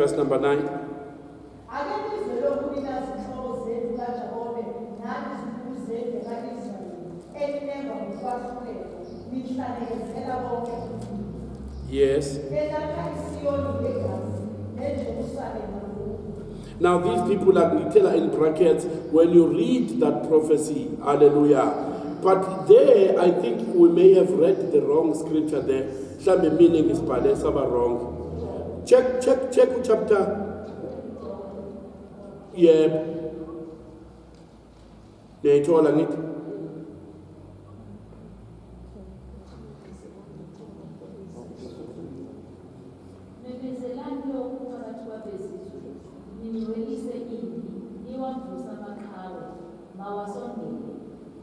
verse number 9. Yes. Now these people are tell in brackets when you read that prophecy, hallelujah. But there, I think we may have read the wrong scripture there. Some meaning is wrong. Check chapter. Yeah. They told it.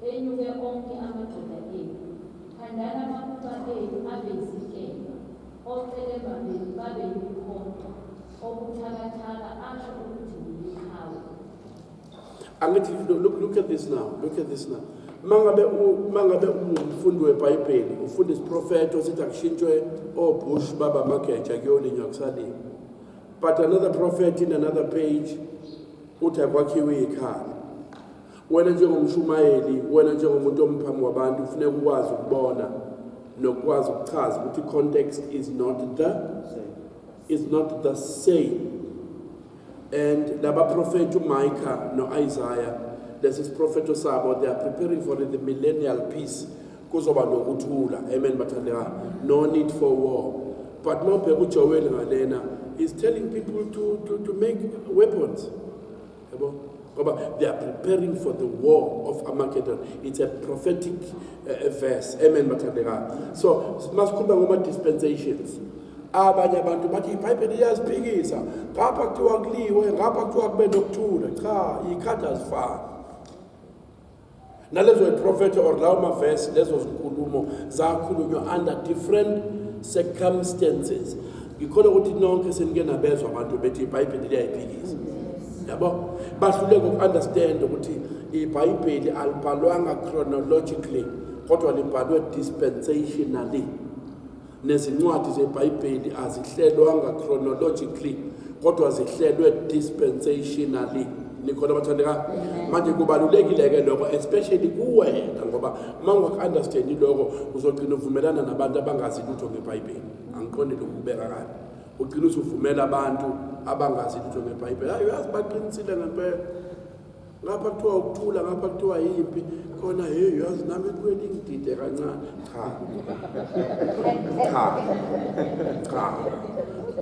Enyuke onke amadoda enu khandana amaphupha enu abezikela oceleba benu babe yimikhonto obuthakathaka asho ukuthi yihawu. Look at this now. Look at this now. Mangabe umfundi weBhayibheli ufunda isiprofeto osithi akushintshwe oBush baba mageja kuyolinywa kusalini. But another prophet in another page uthi akwakhiwe ikhaya. Wena njengomshumayeli, wena njengomuntu omphambi wabantu kufanele ukwazi ukubona nokwazi ukuchaza ukuthi context is not the same. And laba prophet uMicah no Isaiah, there's this prophet sabo, they are preparing for the millennial peace. Kuzoba nokuthula. Amen bathandeka. No need for war. But no bheka uJoel ngalena is telling people to make weapons. They are preparing for the war of Armageddon. It's a prophetic verse. Amen. So, masikhuluma ngoma dispensations. Abanye abantu bathi iBhayibheli iyaziphikisa. Ngapha kuthiwa kuliwe, ngapha kuthiwa kube nokuthula. Cha, ikhanda azifani. Nalezo iprofeti or lawo ma-verse, lezo zinkulumo zakhulunywa under different circumstances. Ngikhona ukuthi nonke senike nabezwa abantu bethi iBhayibheli liyayiphikisa. Yabo bahluleka ukunderstand ukuthi iBhayibheli alibhalwanga chronologically kodwa libhalwe dispensationally. Nezincwadi zeBhayibheli azihlelwanga chronologically kodwa zihlelwe dispensationally. Nikhona bathandeka manje kubalulekile ke lokho especially kuwena ngoba mangaku-understand lokho uzogcina uvumelana nabantu abangazi lutho ngeBhayibheli. Angiqondi lokubeka kahle. Ugcina usuvumela abantu abangazi lutho ngeBhayibheli. Hayi uyazi baqinisile ngempela. Ngapha kuthiwa ukuthula, ngapha kuthiwa yimpi. Khona hey uyazi nami kuwena ingidide kancane. Cha.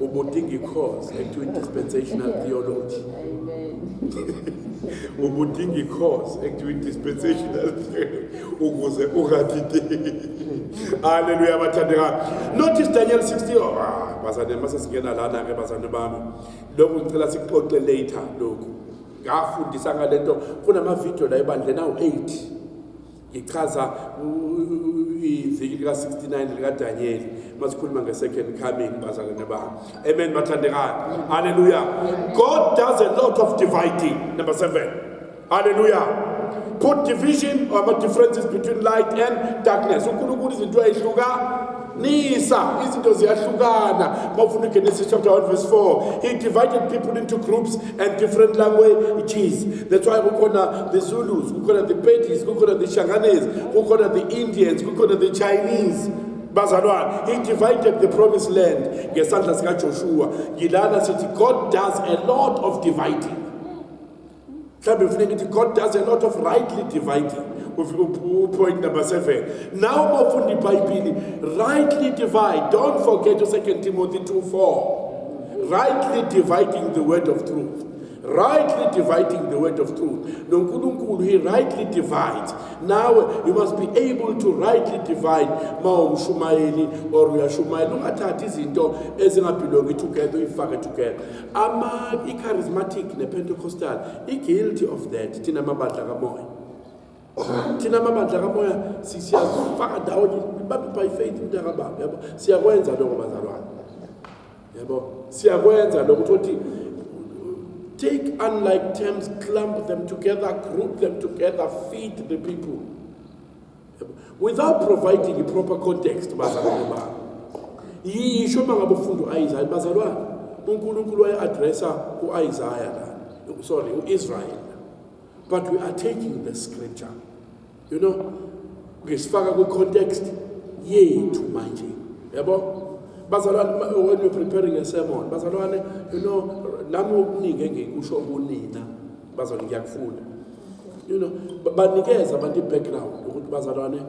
Ubudinga i-course ekuthiwa dispensational theology. Ubudinga i-course ekuthiwa dispensational theology ukuze ungadideki. Hallelujah bathandeka. Notice Daniel 60. Bazane masesingena lana ke bazane bami. Lokhu ngicela sikuxoxe later lokhu. Ngafundisa ngalento kunama video la ebandle nawo 8. Ngichaza iviki lika 69 lika Daniel. Masikhuluma nge-second coming bazalwane bami. Amen bathandekayo. Hallelujah. God does a lot of dividing. Number 7. Hallelujah. Put division or differences between light and darkness. uNkulunkulu izinto ayihlukanisa, izinto ziyahlukana. Mawufuna uGenesis chapter 1 verse 4, he divided people into groups and different languages. That's why kukhona the Zulus, kukhona the Pedis, kukhona the Shanganese, kukhona the Indians, kukhona the Chinese. Bazalwane, he divided the promised land ngesandla sika Joshua. Yilana sithi God does a lot of dividing. God does a lot of rightly dividing. Point number 7. Now Mofundi Bhayibheli, rightly divide. Don't forget 2 Timothy 2:4. Rightly dividing the word of truth. Rightly dividing the word of truth. NoNkulunkulu, he rightly divides. Now you must be able to rightly divide. Shumayeli or uyashumayela ungathathi izinto ezingabelongi together uyifake together. I-charismatic ne-Pentecostal i-guilty of that. Thina amabandla kamoya. Thina amabandla kamoya siyafaka ndawonye by faith mntakababa yabo. Siyakwenza lokho bazalwane. Yabo. Siyakwenza lokho ukuthi take unlike terms, clump them together, group them together, feed the people. Without providing a proper context, bazalwane. Yisho mangabufundo ayizali bazalwane. uNkulunkulu waye-addressa u-Isaiah la, sorry, u-Israel. But we are taking the scripture, you know, ngesifaka kwi-context yethu manje. Yabo? Bazalwane, when you're preparing a sermon, bazalwane, you know, nami okuningi engikusho kunina, bazalwane ngiyakufunda. You know, banikeza abantu i-background ukuthi bazalwane,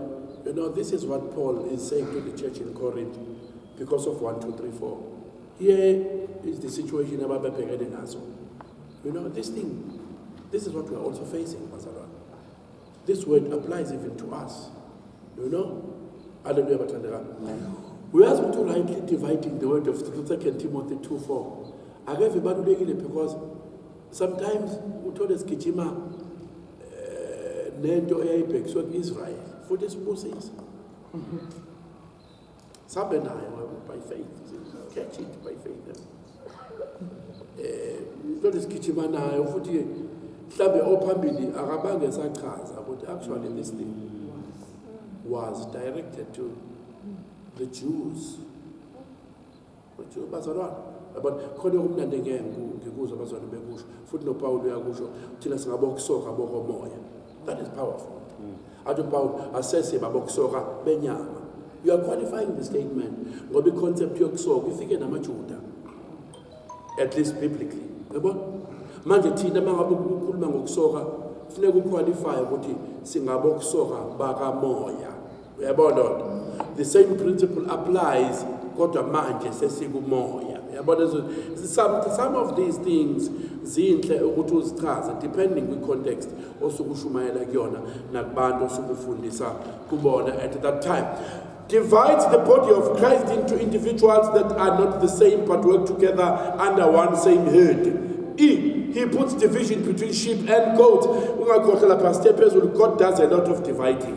you know, this is what Paul is saying to the church in Corinth because of 1, 2, 3, 4. Here is the situation ababebhekene nazo. You know, this is what we are also facing, bazalwane. This word applies even to us. You know? Hallelujah, bathandeka. We are to rightly dividing the word of 2 Timothy 2:4. Akeve ibalulekile because sometimes uthole sigijima nento eyayibhekiswe ku-Israel futhi sibusisa. Sabe nayo by faith, catch it by faith. Uthole sigijima nayo futhi mhlambe ophambili akabange sachaza ukuthi actually this thing was directed to the Jews. Bazalwane, but khona okumnandi ngikuzwa abazalwane bekusho futhi noPaul uyakusho thina singabokusoka bokomoya. That is powerful. Athi Paul asese babokusoka benyama. You are qualifying the statement ngoba iconcept yokusoka ifike namaJuda, at least biblically. Yabo? Manje thina mangabe ukukhuluma ngokusoka kufanele ukuqualify ukuthi singabokusoka bakamoya. Uyabona? The same principle applies kodwa manje sesikumoya. Uyabona? Some of these things zinhle ukuthi uzichaze depending on context osukushumayela kuyona nakubantu osukufundisa kubona at that time. Divides the body of Christ into individuals that are not the same but work together under one same head. He puts division between sheep and goats. God does a lot of dividing.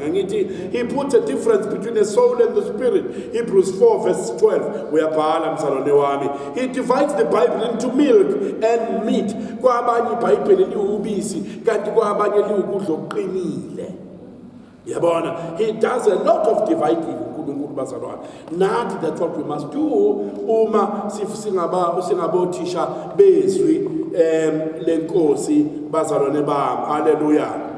He puts a difference between the soul and the spirit. Hebrews 4 verse 12. He divides the Bible into milk and meat. He does a lot of dividing. Not that's what we must do. Uma singabothisha bezwi lenkosi bazalwane bam. Hallelujah.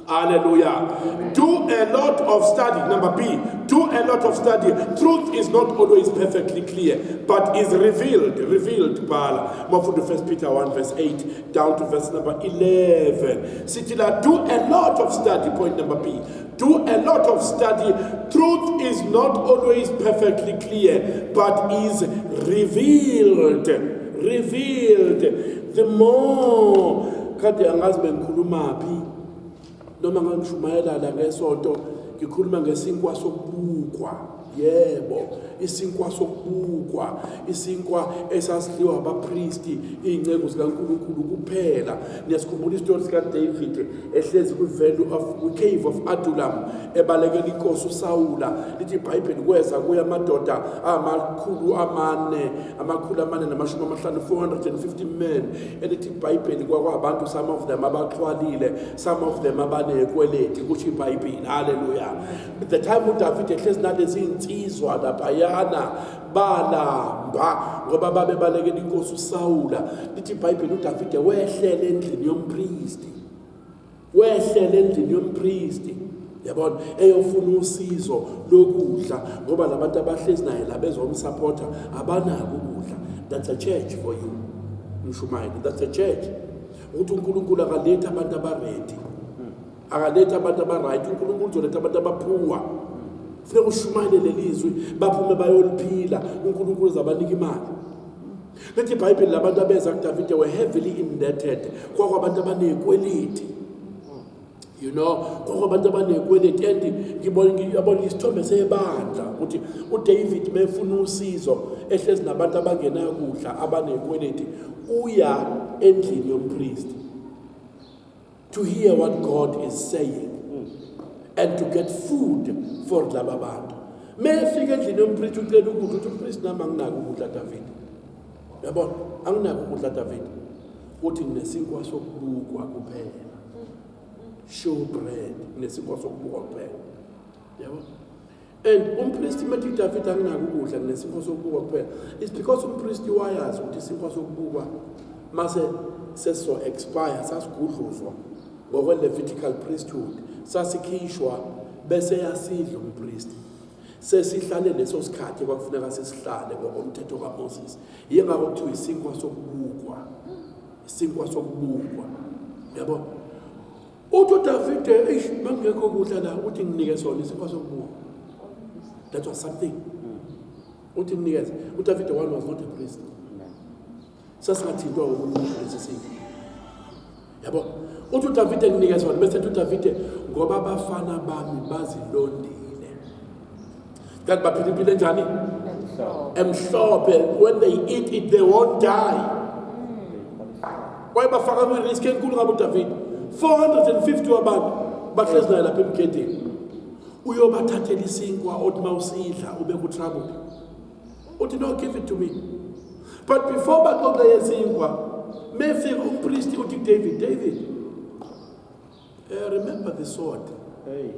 Hallelujah. Do a lot of study. Number B, do a lot of study. Truth is not always perfectly clear, but is revealed. Revealed. More from the 1 Peter 1 verse 8 down to verse number 11. Sitila, do a lot of study. Point number B. Do a lot of study. Truth is not always perfectly clear, but is revealed. Revealed. The more kade angazi bengikhulumaphi noma ngishumayela la ngesonto ngikhuluma ngesinkwa sokubukwa. Yebo, isinkwa sokubukwa, isinkwa esasidliwa abapristi, ingcebo zikaNkulunkulu kuphela. Niyasikhumbula isitori sika David ehlezi cave of Adullam ebalekela inkosi uSawula. Lithi iBhayibheli kweza kuya amadoda amakhulu amane 450 men. Elithi iBhayibheli kwakwabantu, some of them abaxhwalile, some of them abanekweleti kusho iBhayibheli. Hallelujah. At the time uDavid ehlezi nalezi insizwa laphayana balamba ngoba babebalekela inkosi uSawula. Lithi iBhayibheli uDavid wehlela endlini yompristi. Wehlela endlini yompristi. Yabona, eyofuna usizo lokudla ngoba labantu abahlezi naye labezomsupporta abanako ukudla. That's a church for you. Mshumayeli, that's a church. Uthi uNkulunkulu akaletha abantu abaready. Akaletha abantu abaright. uNkulunkulu uzoletha abantu abaphuwa. Funeka ushumayele lelizwi baphume bayoliphila. uNkulunkulu uzabanika imali. Lithi iBhayibheli labantu abeza kuDavid were heavily indebted. Kwabantu abanekweliti. You know, kwabantu abanekweliti and ngibona isithombe sebandla ukuthi uDavid mefuna usizo ehlezi nabantu abangenayo ukudla abanekweliti uya endlini yompriest to hear what God is saying and to get food for laba bantu. Mefika endlini yompriest ucela ukudla uthi umpriest nami anginako ukudla David. Yabona, anginako ukudla David. Uthi nesinkwa sokubukwa kuphela. Show bread, nesinkwa sokubukwa kuphela. Yabona? And umpristi mathi David anginaki ukudla ngesifo sokubuka kuphela. It's because umpristi wayazi ukuthi isifo sokubuka mase seso expire sasigudluzwa ngokwe Levitical priesthood sasikhishwa bese yasidla umpristi. Sesihlale leso sikhathi kwakufuneka sesihlale ngokomthetho kaMoses. Yengakho kuthiwa isinkwa sokubukwa. Isinkwa sokubukwa. Yabo? Uthi David mangekho kudla la uthi nginike sona isinkwa sokubukwa. That was something. Uthi nginikeze. uDavid one was not a priest. Sasingathintwa umuntu lesisinkwa. Yabo? Uthi uDavid nginikeze sona bese uDavid ngoba abafana bami bazilondile. That bapilipile njani? Emhlophe. When they eat it, they won't die. Why bafaka kwi-risk enkulu ngabo David? 450 wabantu bahlezi naye lapha emgedeni. Uyobathathela isinkwa othi mawusidla ube ku-trouble. Uthi no, give it to me. But before baqoqa yesinkwa, mefika umpristi uthi David, remember the sword. Hey.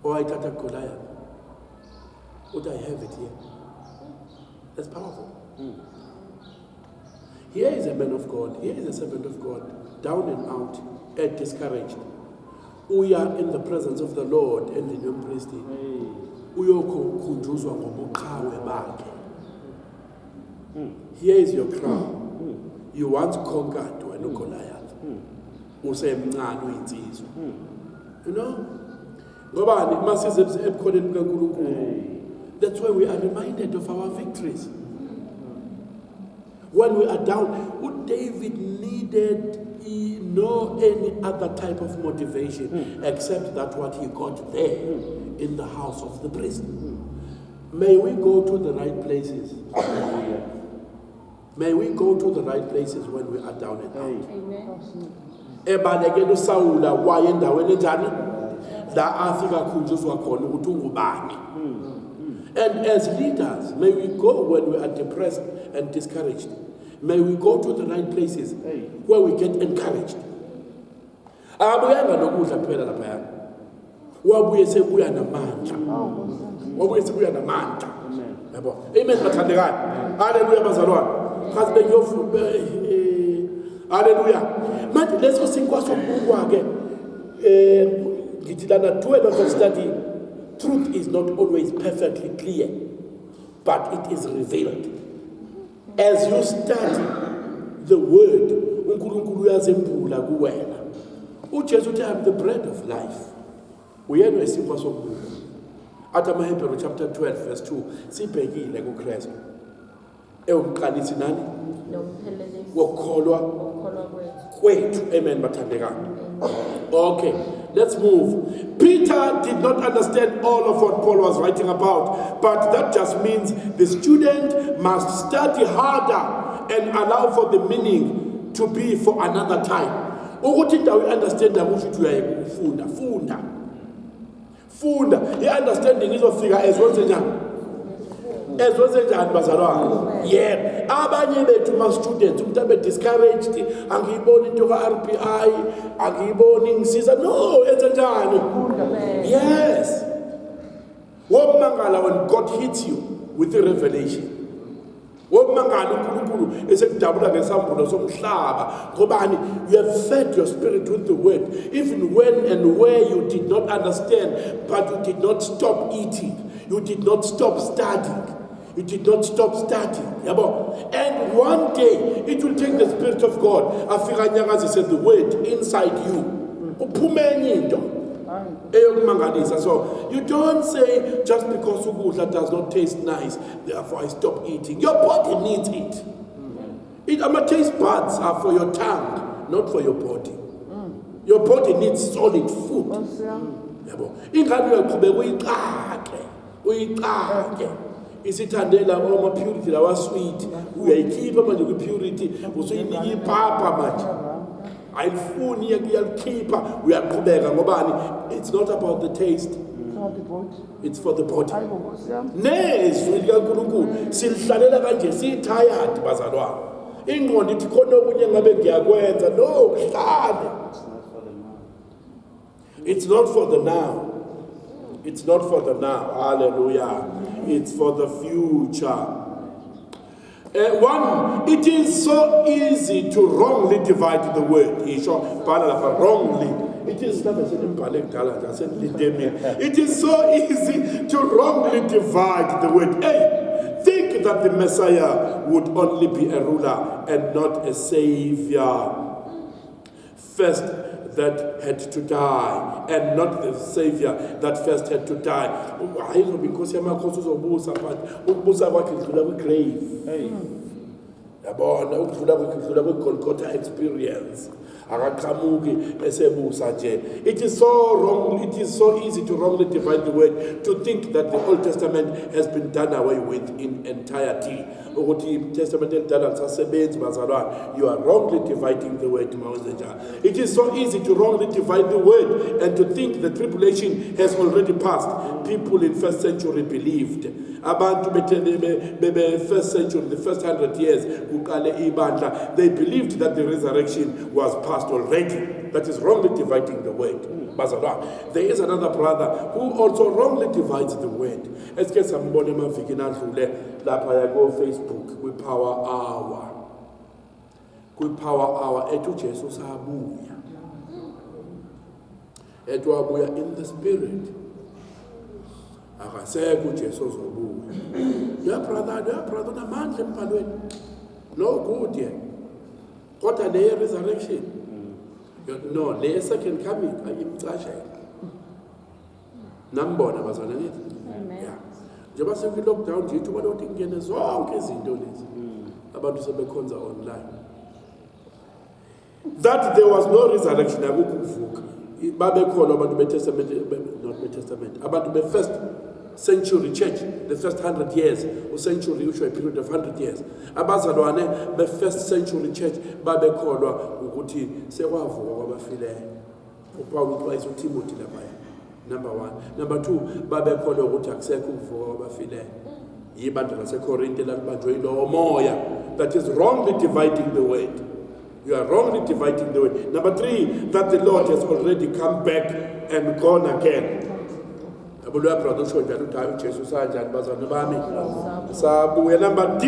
Owayithatha Goliath. Would I have it here? That's powerful. Here is a man of God. Here is a servant of God. Down and out and discouraged. We are in the presence of the Lord and the new priest. Uyokhunjuzwa ngobuqhawe bakhe. Here is your crown. You once conquered wena uGoliath. Usemncane uyinsizwa. You know? Ngobani masize ebukholeni kaNkulunkulu. That's why we are reminded of our victories. When we are down, David needed no any other type of motivation except that what he got there in the house of the priest. May we go to the right places. May we go to the right places when we are down and out. Amen. Ebalekela uSawula waye endaweni enjani? La afika khunjuzwa khona ukuthi ungubani. And as leaders, may we go when we are depressed and discouraged. May we go to the right places where we get encouraged. Abuyanga nokudla kuphela lapha. Wabuye sebuya namandla. Wabuye sebuya namandla. Yabo. Amen bathandekani. Hallelujah bazalwane. Kasi bengiyofu hallelujah. Manje leso sinkwa sokubukwa ke ngithi lana 12 of study. Truth is not always perfectly clear, but it is revealed. As you study the word, uNkulunkulu uyazembula kuwena. uJesu uthi I am the bread of life. Uyena isinkwa sokubuka. Athi amaHebrew chapter 12 verse 2 sibhekile kuKristu. Ewuqalisi nani? Nomphelelisi Wokholwa wokholwa kwethu. Amen bathandekani. Okay, let's move. Peter did not understand all of what Paul was writing about, but that just means the student must study harder and allow for the meaning to be for another time. Ukuthi indawo understand ukuthi uyayifunda. Funda. I-understanding izofika ezwenze njani? Ezwenze njani bazalwane? Yeah. Abanye bethu ma students umuntu abe discouraged, angiyiboni into ka-RPI, angiyiboni ngisiza. No, enze njani? Yes. Womangala when God hits you with the revelation. Womangala uNkulunkulu esekudabula ngesambulo somhlaba. Ngobani? You have fed your spirit with the word. Even when and where you did not understand, but you did not stop eating. You did not stop studying. You did not stop studying. And one day, it will take the Spirit of God. Afika nyakazi said the word inside you. So you don't say just because ukudla does not taste nice, therefore I stop eating. Your body needs it. Our taste buds are for your tongue, not for your body. Your body needs solid food. Ingane uyaqhubeka uyiqake. Isithandela ama purity lawa sweet. Uyayikhipha manje ku purity, usuyinika ipapa manje. Ayifuni yakuyalikhipha uyaqhubeka ngobani? It's not about the taste. It's for the body. Nezwi likaNkulunkulu silihlalela kanje si-tired bazalwane. Ingqondo ithi khona okunye ngabe ngiyakwenza. No, hlale. It's not for the now. It's not for the now. Hallelujah. It's for the future. One, it is so easy to wrongly divide the word. Wrongly. It is so easy to wrongly divide the word. Hey, think that the Messiah would only be a ruler and not a savior. First, that had to die, and not the savior that first had to die. Because grave. Golgotha experience. It is so wrong, it is so easy to wrongly divide the word, to think that the Old Testament has been done away with in entirety. You are wrongly dividing the word. It is so easy to wrongly divide the word and to think the tribulation has already passed. People in first century believed. Abantu first century, the first 100 years, they believed that the resurrection was past already. That is wrongly dividing the word. There is another brother who also wrongly divides the word. Let's get some more Facebook with Power Hour. With Power Hour, etu Jesus abuya. Etu abuya in the spirit. Akasekho Jesus obuya. Dear brother, namandla empalweni. No good yet. Kodwa le resurrection. No, le second coming ayimcashela. Nambona bazana nithi. Yeah. Njengoba sekwi lockdown nje ithuba lokuthi kungene zonke izinto lezi. Abantu sebekhonza online. That there was no resurrection akukuvuka. Babekhona abantu beTestament, not beTestament. Abantu be first century church, the first 100 years, or century usho a period of 100 years. Abazalwane be first century church babekholwa ukuthi sekwavuka kwabafileyo. uPaul uxwayisa uTimothy lapha. Number 1. Number 2, babekholwa ukuthi akusekho ukuvuka kwabafileyo. Yibantu laseKorinte labanjwe lo moya. That is wrongly dividing the word. You are wrongly dividing the word. Number 3, that the Lord has already come back and gone again. Number D,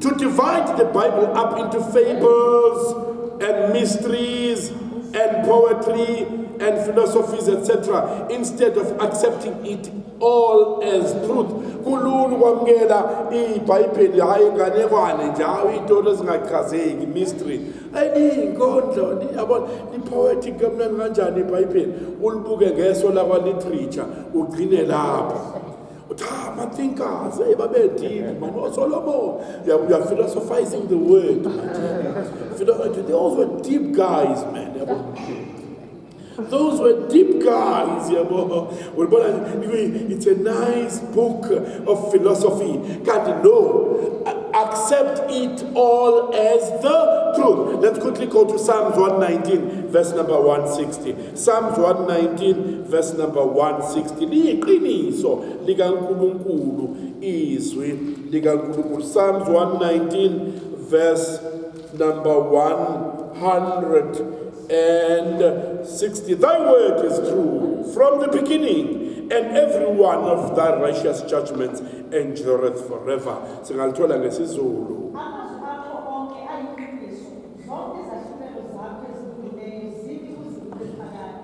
to divide the Bible up into fables and mysteries and poetry and philosophies, etc., instead of accepting it all as truth. Mystery. Poetic literature. Thinkers, you are philosophizing the word. Those were deep guys, man. Those were deep guys. It's a nice book of philosophy. Can't know. Accept it all as the truth. Let's quickly go to Psalms 119, verse number 160. Psalms 119, verse number 160. Psalms 119, verse number 160. Thy word is true from the beginning, and every one of thy righteous judgments endureth forever. Singalithola ngesizulu.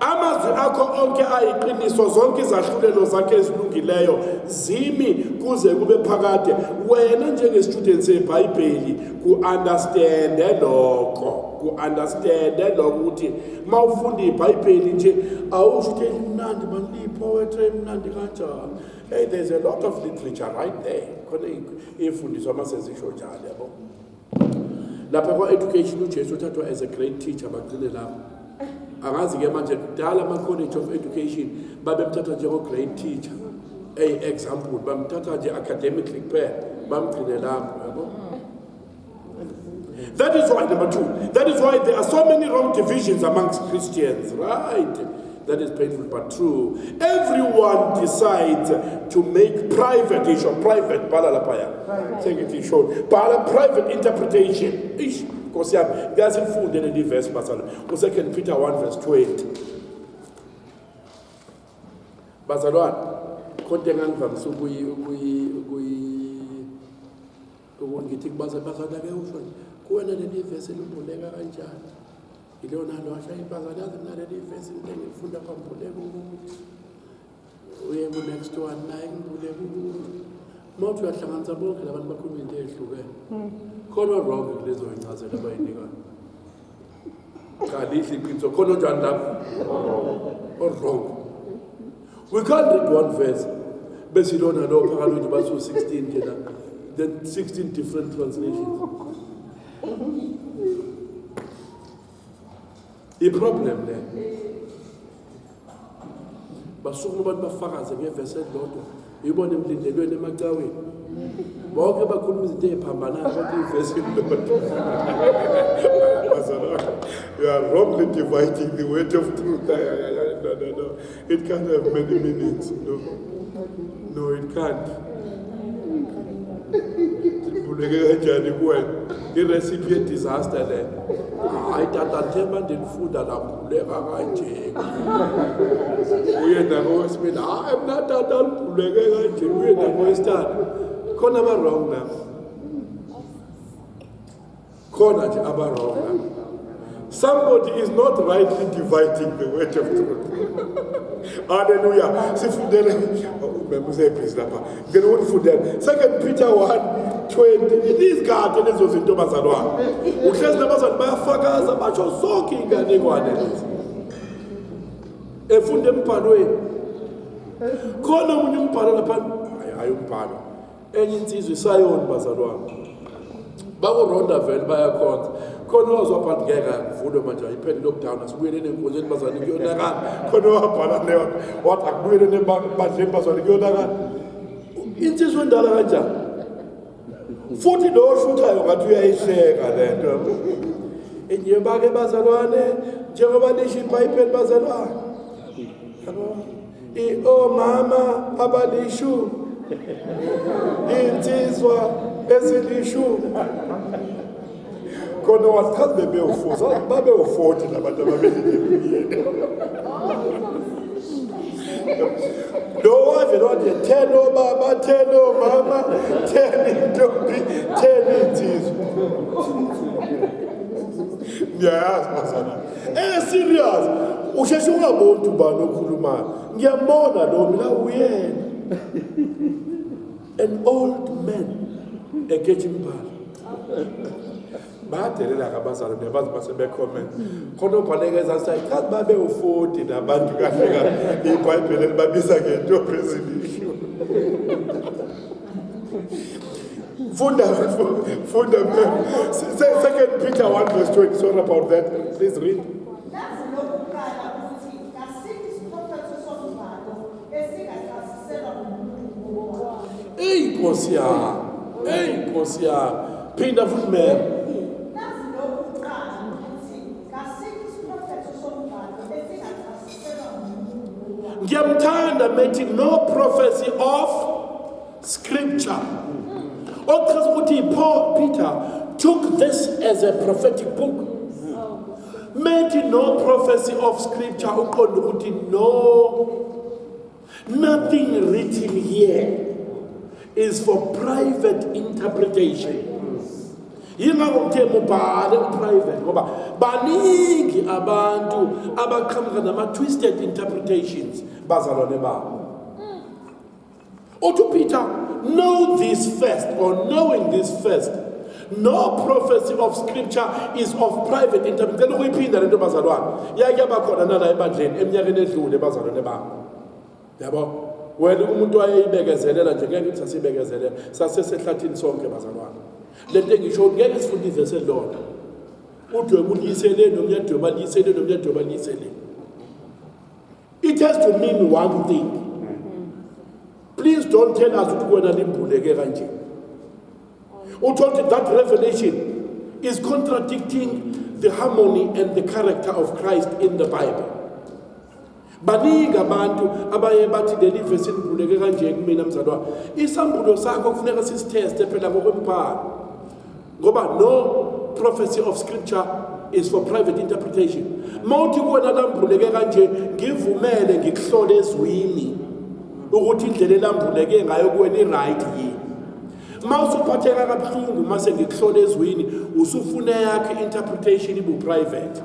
Amazwi akho onke ayiqiniso, zonke izahlulelo zakhe ezilungileyo zimi kuze kube phakade. Wena njengestudent seBhayibheli ku-understande lokho. Ku-understande lokho ukuthi mawufunda iBhayibheli nje awusho ukuthi imnandi manje poetry imnandi kanjani. Hey, there's a lot of literature right there. Khona ifundiswa masezisho njalo yabo. Lapha kwa-education uJesu uthathwa as a great teacher bagcine lapho. Angazi ke manje kudala ama-college of education babemthatha njengogreat teacher. Example, bamthatha nje academically kuphela, bamgcine lapho yabo. That is why, number 2, that is why there are so many wrong divisions amongst Christians, right? That is painful but true. Everyone decides to make private issue, private, take it in short, private interpretation. Because there's a food in the verse, 2 Peter 1 verse 20. bazalwane konke engangivamise ngithi bazalwane ake usho kuwena leli vesi elimbuleka kanjani ilona lwasha ibazalwane yazi mina leli vesi engifunda kwambuleka ukuthi uye ku next one naye ngibuleka ukuthi mawuthi uyahlanganisa bonke labantu bakhuluma into ehlukene khona wrong kulezo incazelo abayinikayo kalihle iqiniso khona njani lapho or wrong. We can't read one verse bese ilona lo phakathi nje baso 16 njena then 16 different translations. I-problem le basuka abantu bafakaze ngevesi elilodwa uyibone emlindelweni emacaweni bonke bakhuluma izinto eziphambanayo bonke ivesi elilodwa. You are wrongly dividing the word of truth. No. It can't have many meanings. No, it can't. I-recipe ye-disaster le ayitatathemba ndilifunda lakhuleka kanje uye nakowesibili hayi mna tata likhuleke kanje uye nakowesithathu khona aba-wrong na khona nje aba-wrong na. Somebody is not rightly dividing the word of truth. Hallelujah. Sifundele usebhizi lapha ngeke ufundele 2 Peter 1:20. It is God lezo zinto bazalwane uhlezi nabazalwane bayafakaza basho zonke inganekwane lezi efunde embhalweni khona umunye umbhalo lapha hayi umbhalo enye insizwe isayoni bazalwane bakuronda vele bayakhonza khona wazwaphansi ngeke kuvulwe manje iphele lockdown asibuyeleni enkonzweni bazalwane kuyonakala khona wabhala leyo wathi akubuyeleni ebandleni bazalwane kuyonakala insizwe endala kanjani futhi lo shuthayo ngathi uyayihleka lento enye bake bazalwane njengoba lisho iBhayibheli bazalwane omama abalishu insizwa ezilishumi khona wachaza bebewufuza babe-40 labantu ababelile lo wavele wathi 10 obaba 10 omama 10 intombi 10 insizwa ngiyayazi masana serious usheshe ungaboni ubani okhulumayo ngiyambona lo mina uyena an old man engaging pala badelela kabazalwane bazi basebecomment khona ubhalekeza sayi kazi babe u40 nabantu kahle kahle iBhayibheli libabiza ngentombi ezilisho funda 2 Peter 1:20. Sorry about that, please read. Hey, Kosia. Pinda futhi man. Ngiyamthanda methi no prophecy of scripture. Peter took this as a prophetic book. Methi no prophecy of scripture. No, nothing written here is for private interpretation. Private ngoba baningi abantu abaqhamuka nama-twisted interpretations bazalwane babo. Peter, know this first, or knowing this first, no prophecy of scripture is of private interpretation. Ukuyiphinda lento bazalwane yake bakhona nala ebandleni eminyakeni edlule bazalwane babo. Yabo wena umuntu wayeyibekezelela nje ngeke uthi asibekezelela sasesehlathini sonke bazalwane lento ngisho ngeke sifunde ivesi elilodwa udweba uliyisele nomnyadweba liyisele nomnyadweba liyisele. It has to mean one thing. Please don't tell us ukuthi wena limbuleke kanje. That revelation is contradicting the harmony and the character of Christ in the Bible. Baningi abantu abaye bathi leli verse limbuleke kanje kumina mzalwane. Isambulo sakho kufuneka sisiteste phela ngokwempala. Ngoba no prophecy of scripture is for private interpretation. Mawuthi kuwena lambuleke kanje ngivumele ngikuhlole ezwini. ukuthi indlela elambuleke ngayo kuwena i-right yini. Uma usuphatheka kabuhlungu uma sengikuhlola ezweni usufuna yakhe interpretation ibu-private.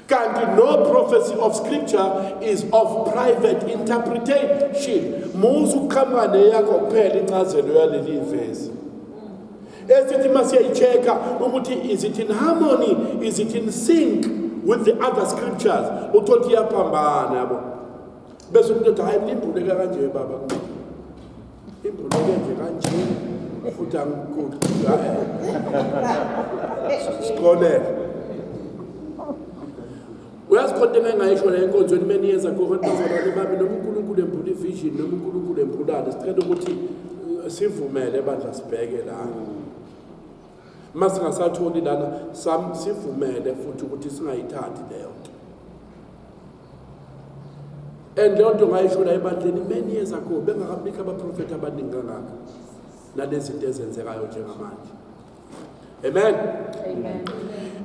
Kanti no prophecy of scripture is of private interpretation. Musuqhamuka neyakho kuphela incazelo yaleli verse. Esithi masiyayicheka ukuthi is it in harmony, is it in sync with the other scriptures? Uthothi iyaphambana yabo. Bese umuntu ethi hayi nimbuleka kanje baba. Imbuleke nje kanje futhi angikho. Sikhonele. Uyazi konke engayisho la enkonzweni meniyeza kokwentozayo babi noma uNkulunkulu embula ivision noma uNkulunkulu embulana sicela ukuthi sivumele ebandla sibheke la. Masingasatholi lana sivumele futhi ukuthi singayithathi leyo nto. And leyo nto ngayisho la ebandleni meniyeza ko bengakabikho abaprofeti abaningi kangaka nalezi zinto ezenzekayo njengamanje. Amen. Amen.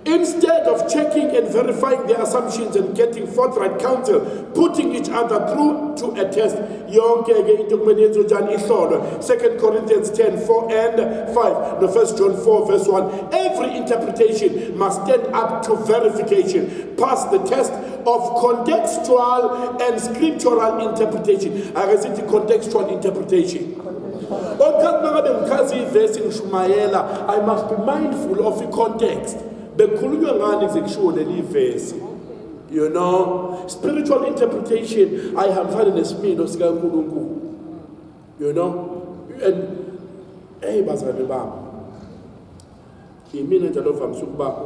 Instead of checking and verifying their assumptions and getting forthright counsel, putting each other through to a test. Yonke ke into kumele yenziwe njani ihlolwe. 2 Corinthians 10:4 and 5. No, 1 John 4 verse 1. Every interpretation must stand up to verification. Pass the test of contextual and scriptural interpretation. Akasithi contextual interpretation. I must be mindful of the context. You know, spiritual interpretation, I have had in a smith of you know, and hey, Bazalibam.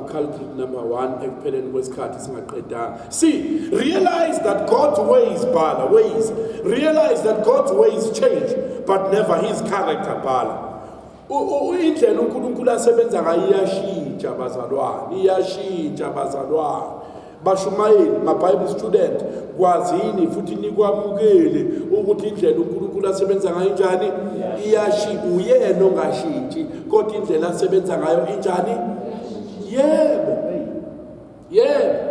Culprit number 1, see, realize that God's ways, Bala, realize that God's ways change, but never his character, Bala. Indlela uNkulunkulu asebenza ngayo iyashintsha bazalwane. Bashumayeli, ma-Bible student, kwazini futhi nikwamukele ukuthi indlela uNkulunkulu asebenza ngayo njani iyashintsha. Uyena ongashintshi kodwa indlela asebenza ngayo injani? Yebo.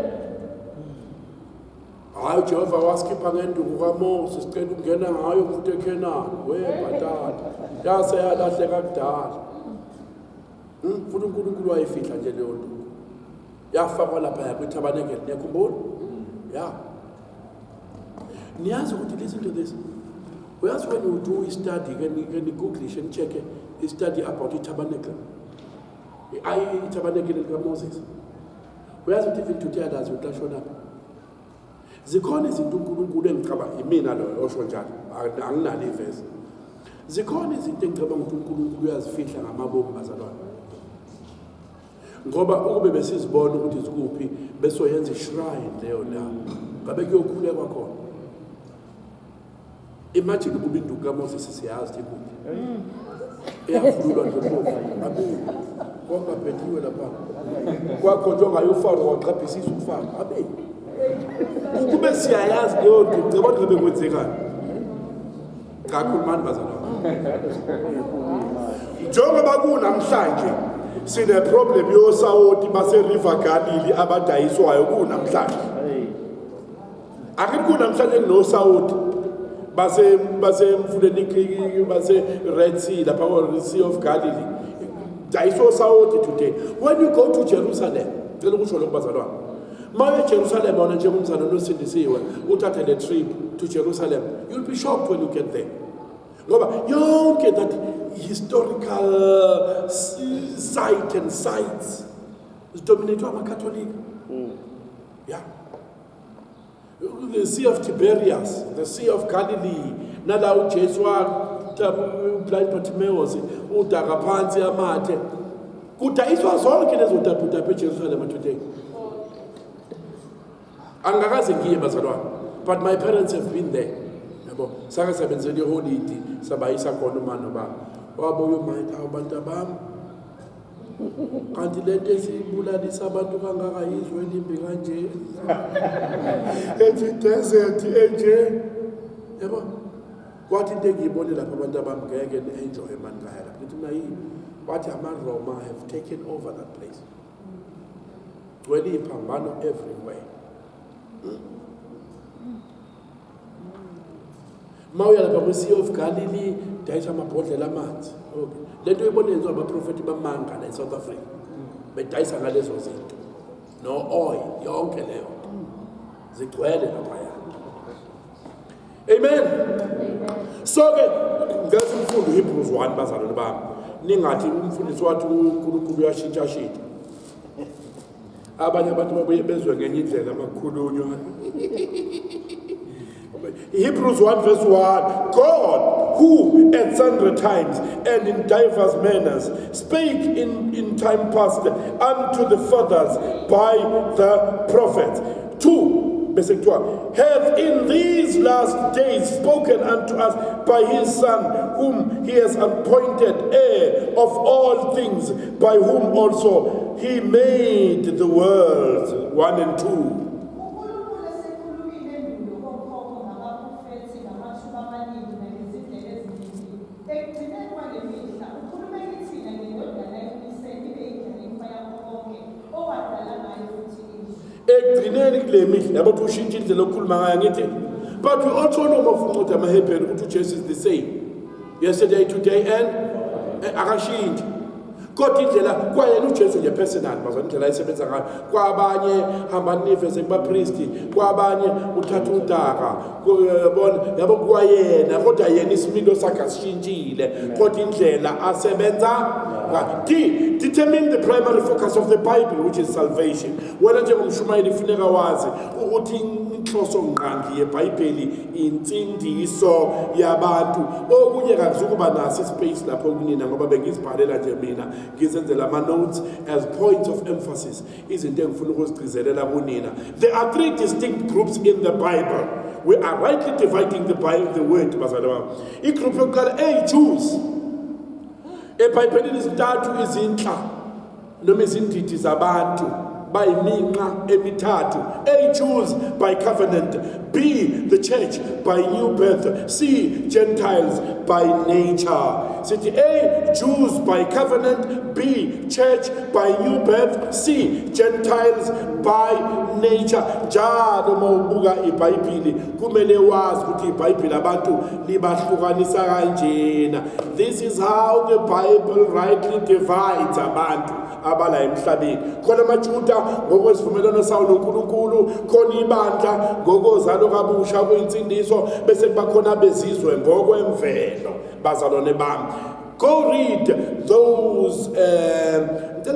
Hayi Jehova wasikhipha ngenduku kaMose sicela ukungena ngayo futhi eKhenani. Webhatata yase yalahleka kudala. Futhi uNkulunkulu wayefihla nje leyo nto. Yafakwa lapha kwithabanekeli, niyakhumbula? Yeah. Niyazi ukuthi listen to this. Uyazi when you do a study, when you Google and check a study about the tabernacle. The tabernacle of Moses. Uyazi ukuthi even today others will touch on that. Zikhona izinto uNkulunkulu engicabanga imina lo osho njalo anginalo ivesi. Zikhona izinto engicabanga ukuthi uNkulunkulu uyazifihla ngamabomu bazalwane. Ngoba ukube besizibona ukuthi zikuphi besoyenza ishrine leyo la ngabe kuyokhulekwa khona. Imagine ukuba induku kaMoses siyazi ukuthi eyavululwa ngemofa abe kwakaphethiwe lapha kwakhonjwa ngayo uFaro waqaphisisa ukufaka abe ukube siyayazi leyo nto ngicabanga ngabe kwenzekani kakhulumani bazalwane. Njengoba kunamhlanje sine problem yosawoti base River Galilee abadayiswayo kunamhlanje. Akithi kunamhlanje kunosawoti base mfuleni base Red Sea lapha or Sea of Galilee. Dayiswa sawoti today. When you go to Jerusalem, ngicela ukusho lokho bazalwane. Maye Jerusalem wona nje umzana nosindisiwe uthathe le trip to Jerusalem, you'll be shocked when you get there. Ngoba yonke that historical site and sites is dominated by Catholic. Yeah. The Sea of Tiberias, the Sea of Galilee, nala uJesu blind Bartimaeus udaka phansi amathe. Kudayiswa zonke lezo ntaphuta eJerusalem today. Angakaze ngiye bazalwane, but my parents have been there. Yabo, sake sabenzele holiday sabayisa khona umano baba. Wabuya umayitha abantu bami. Kanti lento esibulalisa abantu kangaka yizwe elimbi kanje. Ethi desert enje. Yabo. Kwathi into engiyibone lapha abantu abami ngeke enjoy emakhaya lapha. Ngithi mina yini? Wathi amaRoma have taken over that place. Gwele iphambano everywhere. Mawuya lapha kwi-Sea of Galilee dayisa amabhodlela amanzi. Okay. Le nto uyibona yenziwa abaprofeti bamanga la eSouth Africa. Bedayisa ngalezo zinto. No oil, yonke leyo. Zigcwele laphaya. Amen. So ke ngathi umfundo Hebrews 1 bazalwane bami. Ningathi umfundisi wathi uNkulunkulu uyashintsha shintsha. Abanye abantu babuye bezwe ngenye indlela amakhulunywa. Hebrews 1 verse 1, God, who at sundry times and in diverse manners spake in time past unto the fathers by the prophets, 2, verse 2, hath in these last days spoken unto us by his Son, whom he has appointed heir of all things, by whom also he made the worlds, 1 and 2. But we also know that Jesus is the same yesterday, today, and akashintsha. Kodwa indlela kwayena uJesu nje personal bazana indlela ayisebenza ngayo. Kwabanye hamba nifese kubapriesti, kwabanye uthatha udaka, yabona yabo kwayena kodwa yena isimilo sakhe asishintshile. Kodwa indlela asebenza determine the primary focus of the Bible, which is salvation. Wena njengomshumayeli kufuneka wazi ukuthi inhloso ngqangi yeBhayibheli insindiso yabantu. Okunye kakuzukuba naso space lapho kunina ngoba bengizibhalela nje mina ngizenzela ama notes as points of emphasis. Izinto engifuna ukuzigcizelela kunina. There are 3 distinct groups in the Bible. We are rightly dividing the Bible, the word bazalwane bami. Igroup yokuqala Jews. eBhayibhelini izintathu izinhla noma izindidi zabantu bayiminqa emithathu. A, Jews by covenant. B, the church by new birth. C, Gentiles by nature. Sithi A, Jews by covenant. B, church by new birth. C, Gentiles by nature. Njalo mawubuka iBhayibheli kumele wazi ukuthi iBhayibheli abantu libahlukanisa kanjena. This is how the Bible rightly divides abantu abala emhlabeni. Khona amaJuda ngokwesivumelwano sawo noNkulunkulu, khona ibandla ngokozalo kabusha kwinsindiso, bese kubakhona bezizwe ngokwemvelo. Bazalwane bami, go read those A,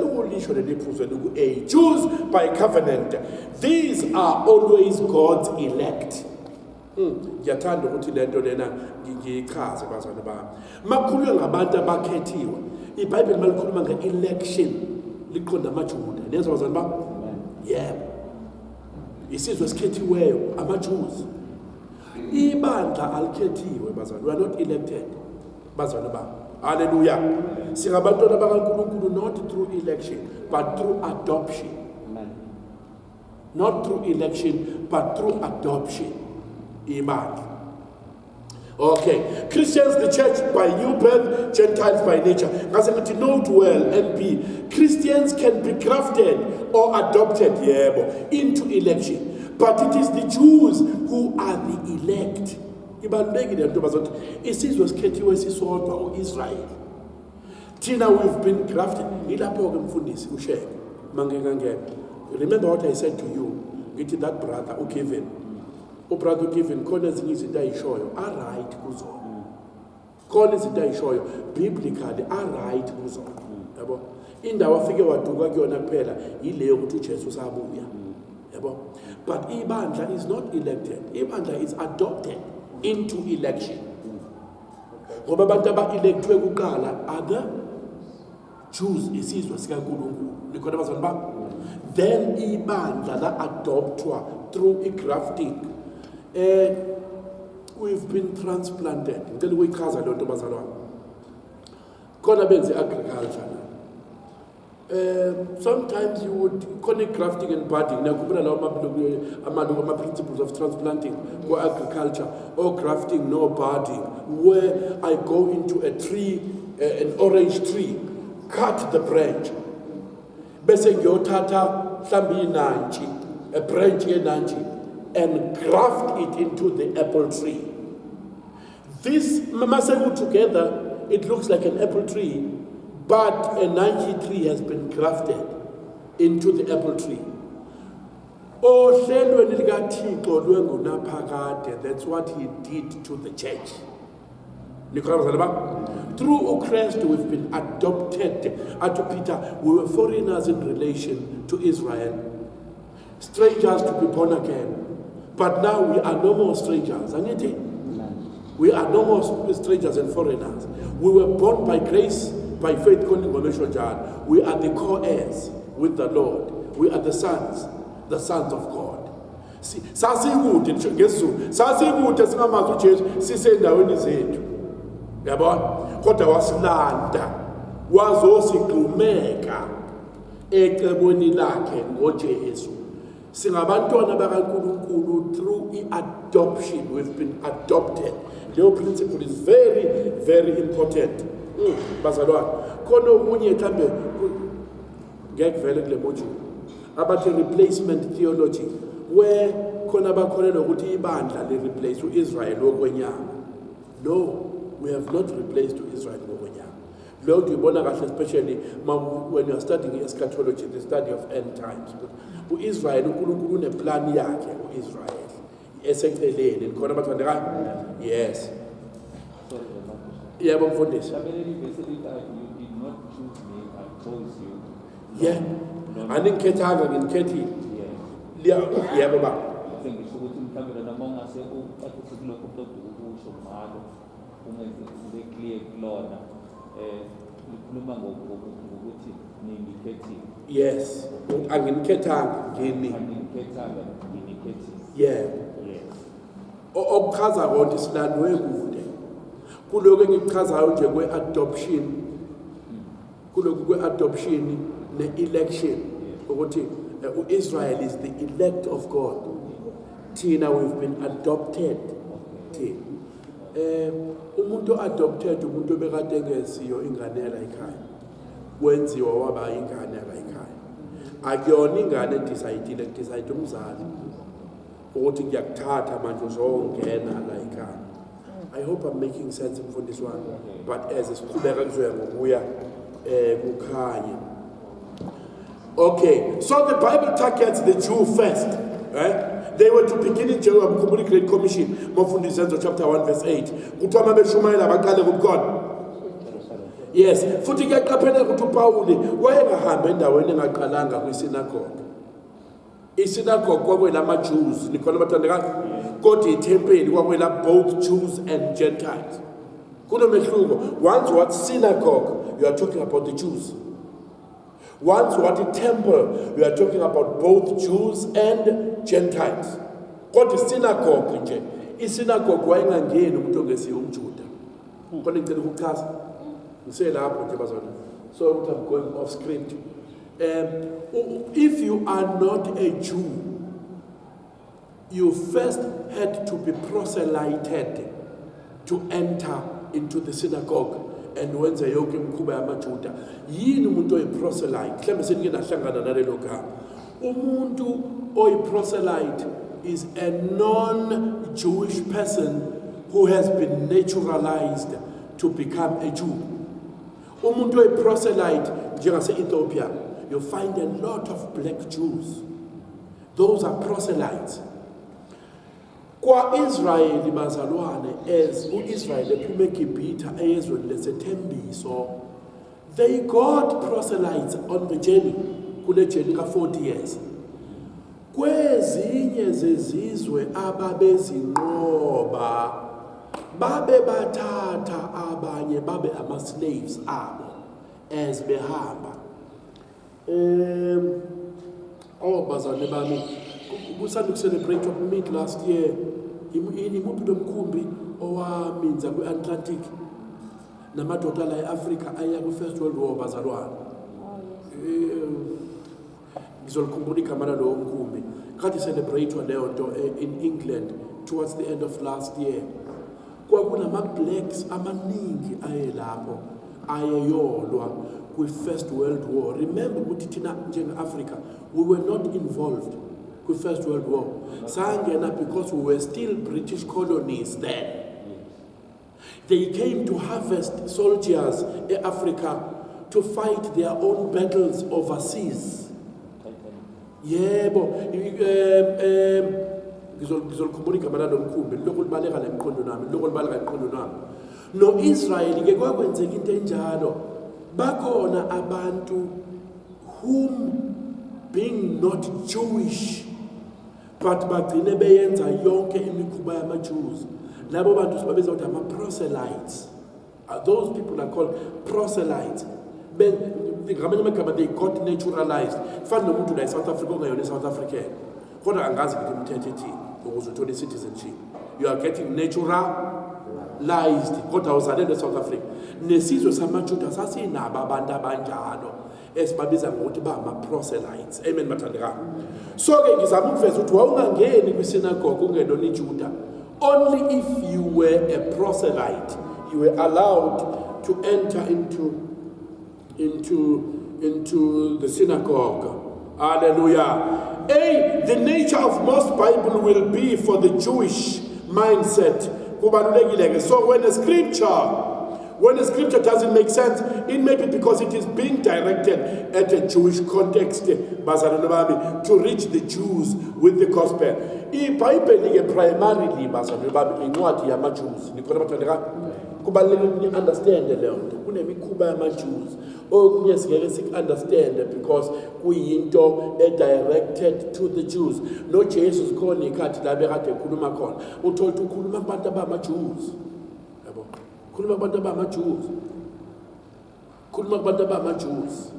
Jews by covenant. These are always God's elect. Ngiyathanda ukuthi lento lena ngiyichaze bazalwane bami. Makhulunywa ngabantu abakhethiwe. iBhayibheli malikhuluma nge-election liqonda amaJuda. Niyezwa bazalwane bami? Yebo. Isizwe esikhethiweyo amaJews. Ibandla alikhethiwe bazalwane. We are not elected. Bazalwane bami. Hallelujah. Singabantwana bakaNkulunkulu not through election but through adoption. Amen. Not through election but through adoption. Ibandla. Okay, Christians, the church by new birth, Gentiles by nature. As I note well, NP, Christians can be grafted or adopted into election, but it is the Jews who are the elect. Isizwe esikhethiwe sisodwa uIsrael. Thina we've been grafted. Ilapho-ke mfundisi usheke mangeke. Remember what I said to you. Ngithi that brother uKevin. Ubrother uKevin khona ezinye izinto ayishoyo right kuzona. Khona izinto ayishoyo biblically right kuzona. Yabo? Indawo afike waduka kuyona kuphela yileyo ukuthi uJesu usabuya. Yabo? But ibandla is not elected. Ibandla is adopted into election. Ngoba abantu aba-electwe kuqala are the Jews, isizwe sikaNkulunkulu. Nikhona bazalwane bami? Then ibandla la adoptwa through grafting. We've been transplanted. Ngicela ukuyichaza le nto bazalwane. Khona benze agriculture. Sometimes you would connect grafting and budding. Principles of transplanting or agriculture or grafting, no budding. Where I go into a tree, an orange tree, cut the branch. Bese ngiyothatha mhlambi inantshi, a branch yenantshi, and graft it into the apple tree. This Masagu together, it looks like an apple tree, but a Nike tree has been grafted into the apple tree. That's what he did to the church. Through Christ, we've been adopted. To Peter, we were foreigners in relation to Israel, strangers to be born again. But now we are no more strangers. We are no more strangers and foreigners. We were born by grace, by faith. We are the co-heirs with the Lord. We are the sons of God. Sasikude ngesizulu, sasikude singamazi uJesu sisendaweni zethu. Yabona? Kodwa wasilanda. Wazosigxumeka ecebweni lakhe ngoJesu. Singabantwana bakaNkulunkulu through adoption. We've been adopted. The principle is very, very important. Bazalwane. Khona omunye mhlambe ngeke vele kule module. About a replacement theology, where khona bakholelwa ukuthi ibandla le replace uIsrael okwenyama. No, we have not replaced Israel okwenyama. Lord, you bona kahle, especially when you are studying eschatology, the study of end times. Israel, uNkulunkulu uneplan yakhe uIsrael. Eseceleni khona bathandekayo? Yes. Yeah, mfundisi. You did not choose me, I chose you. Yeah. Anikhethanga nginikhethi. Yeah baba. Sengisho ukuthi mhlawumbe noma ungase ucathise kulokho okusho ngalo ungeze clear kulona likhuluma ngokuthi ningikhethile. Yes. Anginikhethanga ngini. Anginikhethanga nginikhethile. Yeah. Yes. Okuchaza konke silandwe kude. Kuloko engikuchazayo nje kwe-adoption. Kuloko kwe-adoption ne-election. Ukuthi Israel is the elect of God. Tina, we've been adopted. Umuntu adopted, umuntu bekade ngesiyo ingane yala ekhaya. Wenziwa waba ingane yala ekhaya. Akuyona ingane decide umzali. Ukuthi ngiyakuthatha manje uzongena la ekhaya. I hope I'm making sense from this one. But as isiqhubeka kuzoya ngokuya kukhanya. Okay, so the Bible targets the Jew first, right? They were to begin in Jerusalem, Great Commission, Mofundisi chapter 1 verse 8. Kuthiwa mabeshumayela baqale kukhona. Yes, futhi kuyaqaphela ukuthi uPawuli wayengahambe endaweni engaqalanga kwisinagogue. Isinagogue kwakwelama Jews, nikhona bathandeka? Kodwa iTempeli kwakwela both Jews and Gentiles. Kunomehluko. Once what synagogue, you are talking about the Jews. Once what a temple, we are talking about both Jews and Gentiles. Kodwa synagogue nje, isynagogue wayengangeni umuntu ongesiyo umJuda. Khona ngicela ukuchaza. Ngiselapho nje bazona. So I'm going off script. If you are not a Jew, you first had to be proselyted to enter into the synagogue and wenza yonke imikhuba yamaJuda. Yini umuntu oyiproselyte? Mhlambe senike nahlangana nalelo gama. Umuntu oyiproselyte is a non-Jewish person who has been naturalized to become a Jew. Umuntu oyiproselyte njengase-Ethiopia, you find a lot of black Jews. Those are proselytes. Kwa-Israyeli bazalwane, as u-Israyeli ephume eGibhithe eyezweni lesethembiso, they got proselytes on the journey, kule journey ka-40 years. Kwezinye zezizwe ababezinqoba, babe bathatha abanye babe ama-slaves abo as behamba. Bazalwane bami, kusanda ukucelebrate mid last year, imuphi lomkhumbi owaminza kwi-Atlantic namadoda la e-Africa aya kwi-First World War bazalwane. Ngizolukhumbula igama lalowo mkhumbi. Kade celebrate leyo nto in England towards the end of last year. Kwakunama-blacks amaningi aye lapho ayeyolwa kwi-First World War. Remember ukuthi thina njenge-Africa we were not involved with First World War. Sangena because we were still British colonies then. They came to harvest soldiers in Africa to fight their own battles overseas. Yebo, ngizolikhumula igama lalomkhumbi lokho libaleka lemqondo nami, lokho libaleka emqondo nami. No Israel ke kwakwenzeka into enjalo. Bakhona abantu whom being not Jewish but bagcine beyenza yonke imikhuba yama-Jews. Labo bantu sibabiza ukuthi ama-proselytes. Those people are called proselytes. They got naturalized. Fana nomuntu la eSouth Africa ongayona eSouth African. Kodwa angazi ukuthi umthetho ethini ukuze uthole citizenship. You are getting naturalized. Kodwa uzalelwe eSouth Africa. Nesizwe samaJuda sasinabo abantu abanjalo esibabiza ngokuthi bama-proselytes. Amen bathandekayo. So ke ngizama ukuveza ukuthi wawungangeni kwisinagoge ungelona iJuda. Only if you were a proselyte, you were allowed to enter into the synagogue. Hallelujah. The nature of most Bible will be for the Jewish mindset. So when a scripture doesn't make sense, it may be because it is being directed at a Jewish context to reach the Jews with the gospel. Primarily incwadi yama-Jews. Kubalulekile understand le nto kunemikhuba yama-Jews okunye singeke siku-understand because kuyinto directed to the Jews. No Jesus khona ikhathi la bekade ekhuluma khona uthola ukuthi ukhuluma kubantu abama-Jews. Yabo, khuluma kubantu abama-Jews, khuluma kubantu abama-Jews.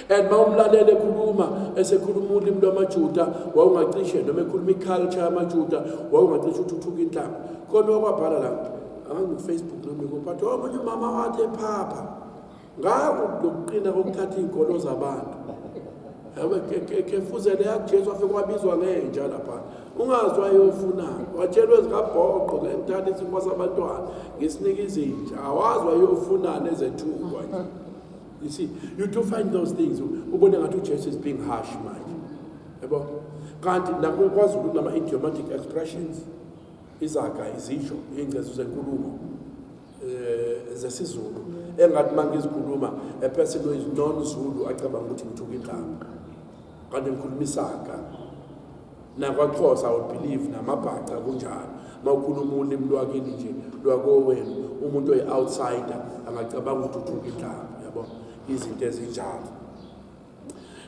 And mawumlalele ekhuluma esekhuluma ulimi lwamaJuda wawungacishe noma ekhuluma iculture yamaJuda wawungacishe uthuthuka inhlamba khona okwabhala la Facebook noma kuphatha omunye umama wathi ephapha ngakho lokuqina kokuthatha izinkolo zabantu kefuzele yakuJesu afike kwabizwa ngenja lapha ungazwa ayofuna watshelwe ezikabhoqo ngenthatha isinkwa sabantwana ngisinika izinja awazi ayofunana ezethukwa. You see, you do find those things. Ubone ngathi uJesu is being harsh manje. Yabo. Kanti nakukwazi ukuthi nama idiomatic expressions. Izaga izisho ingcezu zenkulumo zesizulu engathi mangizikhuluma a person who is non-Zulu acabanga ukuthi ngithuka inhlamba. Kanti ngikhuluma isaga. NakwaXhosa I would believe namabhaca kunjalo. Mawukhuluma ulimi lwakini nje lwakowenu umuntu oyi-outsider angacabanga ukuthi uthuka inhlamba. Yabo. Izinto ezinjalo.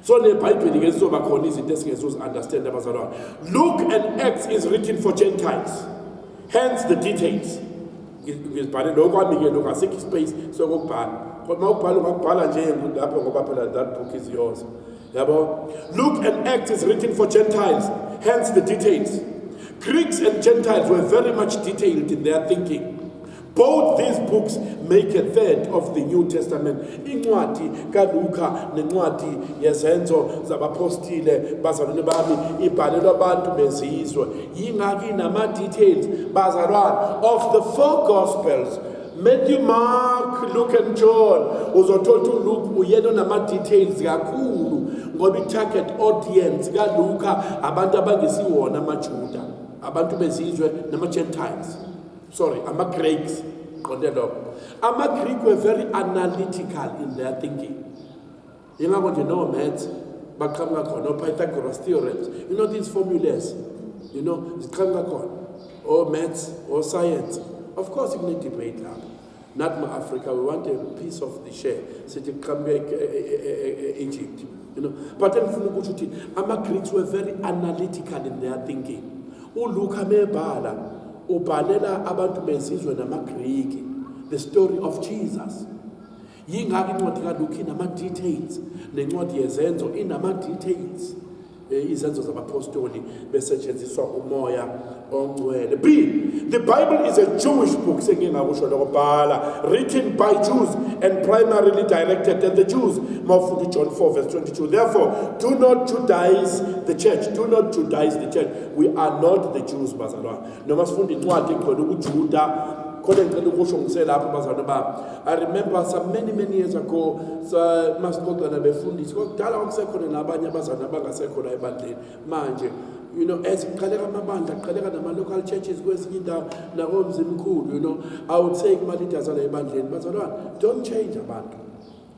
So neBhayibheli ke sizoba khona izinto esingezuzi understand abazalwane. Luke and Acts is written for Gentiles. Hence the details. Ngizibhale lokwami ke lokasikho space sokubhala. Kodwa mawubhala ungakubhala nje lapho ngoba phela that book is yours. Yabo. Luke and Acts is written for Gentiles. Hence the details. Greeks and Gentiles were very much detailed in their thinking. Both these books make a third of the New Testament. Incwadi kaLuka nencwadi yezenzo zabapostile bazalwane bami ibhalelwa abantu bezizwe. Yingaki nama details bazalwane of the four gospels. Matthew, Mark, Luke and John. Uzothola Luke uyena nama details kakhulu ngoba i-target audience kaLuka abantu abangesiwona amaJuda, abantu bezizwe nama-Gentiles. Sorry, ama-Greeks. Ama-Greek were very analytical in their thinking. You know what you know, maths, no Pythagoras theorems. You know these formulas. You know, or maths or science. Of course, you need debate now. Not in Africa. We want a piece of the share. So to come back Egypt. You know, but ama-Greeks were very analytical in their thinking. Uluka mebala. Ubalela abantu bezizwe namaGriki, the story of Jesus. Yingaki incwadi kaLuke inama details nencwadi yezenzo inama details. Izenzo zabapostoli besetshenziswa umoya ongcwele. B. The Bible is a Jewish book sengingakusho lokubhala written by Jews and primarily directed at the Jews. Mawufunda John 4 verse 22. Therefore, do not Judaize the church. Do not Judaize the church. We are not the Jews bazalwane. Noma sifunda incwadi egcwele uJuda I remember some many years ago, masixoxana befundisi kokudala okusekhona nabanye abazana abangasekhona ebandleni manje You know, as qaleka amabandla, qaleka nama-local churches kwezinye indawo nakomzimkhulu, I would say kuma-leaders ala ebandleni, bazalwane, don't change abantu.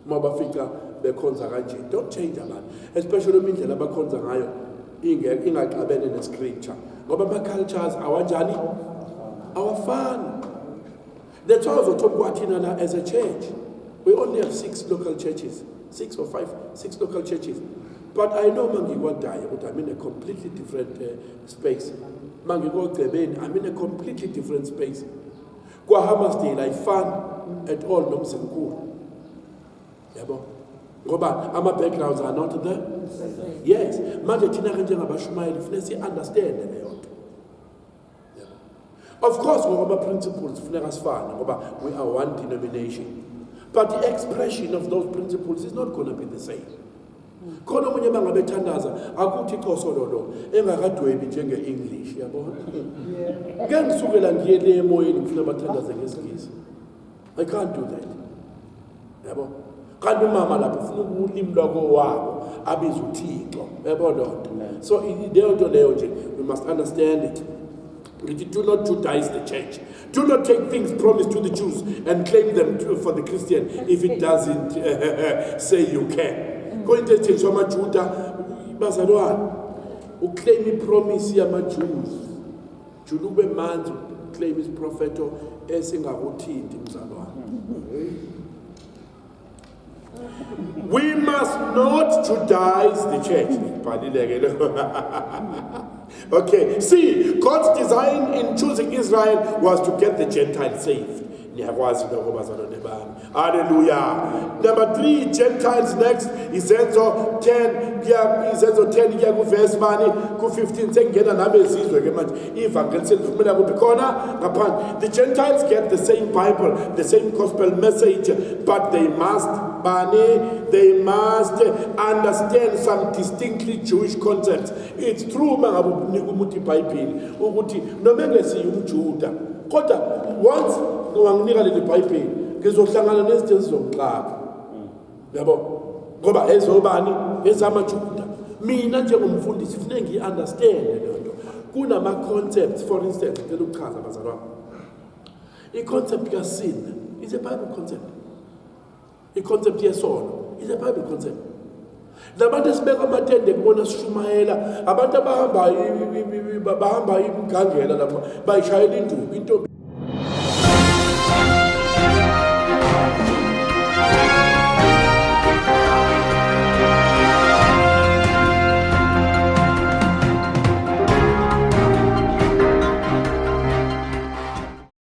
Uma bafika bekhonza kanje, don't change abantu. Especially indlela abakhonza ngayo ingaxabene ne-scripture. Ngoba ama-cultures awanjani? Awafani. That's why I was talking about as a church. We only have 6 local churches. 6 or 5, 6 local churches. But I know Mangiwadaya, but I'm in a completely different space. Mangiwadaya, I'm in a completely different space. Kwa Hammersdale, I found at all Nomsenkuru. Yabo. Ngoba, our backgrounds are not there. Yes. Manje tina kanje ngabashumayeli funeka understand leyo. Of course, our principles funeka sifana ngoba we are one denomination. But the expression of those principles is not going to be the same. Khona omunye mangabethandaza akuthi qosololo engakadwebi njenge English yabona. Ngeke ngisukela ngiye le emoyeni ngifuna bathandaze ngesikisi. I can't do that. Yabo. Kanti umama lapho ufuna ulimi lwako wabo abiza uThixo. Yabona. So leyo nje we must understand it. Do not Judaize the church. Do not take things promised to the Jews and claim them for the Christian if it doesn't say you can. Go into the church of Judah, bazalwane, uclaim ipromise yama-Jews. Julube manzi uclaim isprofeto esingakuthinti mzalwane. We must not Judaize the church. Okay, see, God's design in choosing Israel was to get the Gentiles saved. Hallelujah. Number 3, Gentiles next. Isenzo 10 kuya verse 15 sengena nabezizwe ke manje evangelism kumele kube khona ngaphandle. The Gentiles get the same Bible, the same gospel message, but they must understand some distinctly Jewish concepts. It's true mangabe unika umuntu iBhayibheli ukuthi noma ngesiyi umJuda kodwa once wanginika leli iBhayibheli ngizohlangana nezinto ezizongixaka. Yabo ngoba ezobani ezamaJuda. Mina njengomfundisi kufanele ngiunderstand lento. Kunama concepts, for instance, ngicela ukuchaza bazalwane. I-concept kasin is a Bible concept. I-concept yesono is a Bible concept. Labantu esibeka amatende kubona sishumayela, abantu abahamba imgangela lapha bayishayela induku, into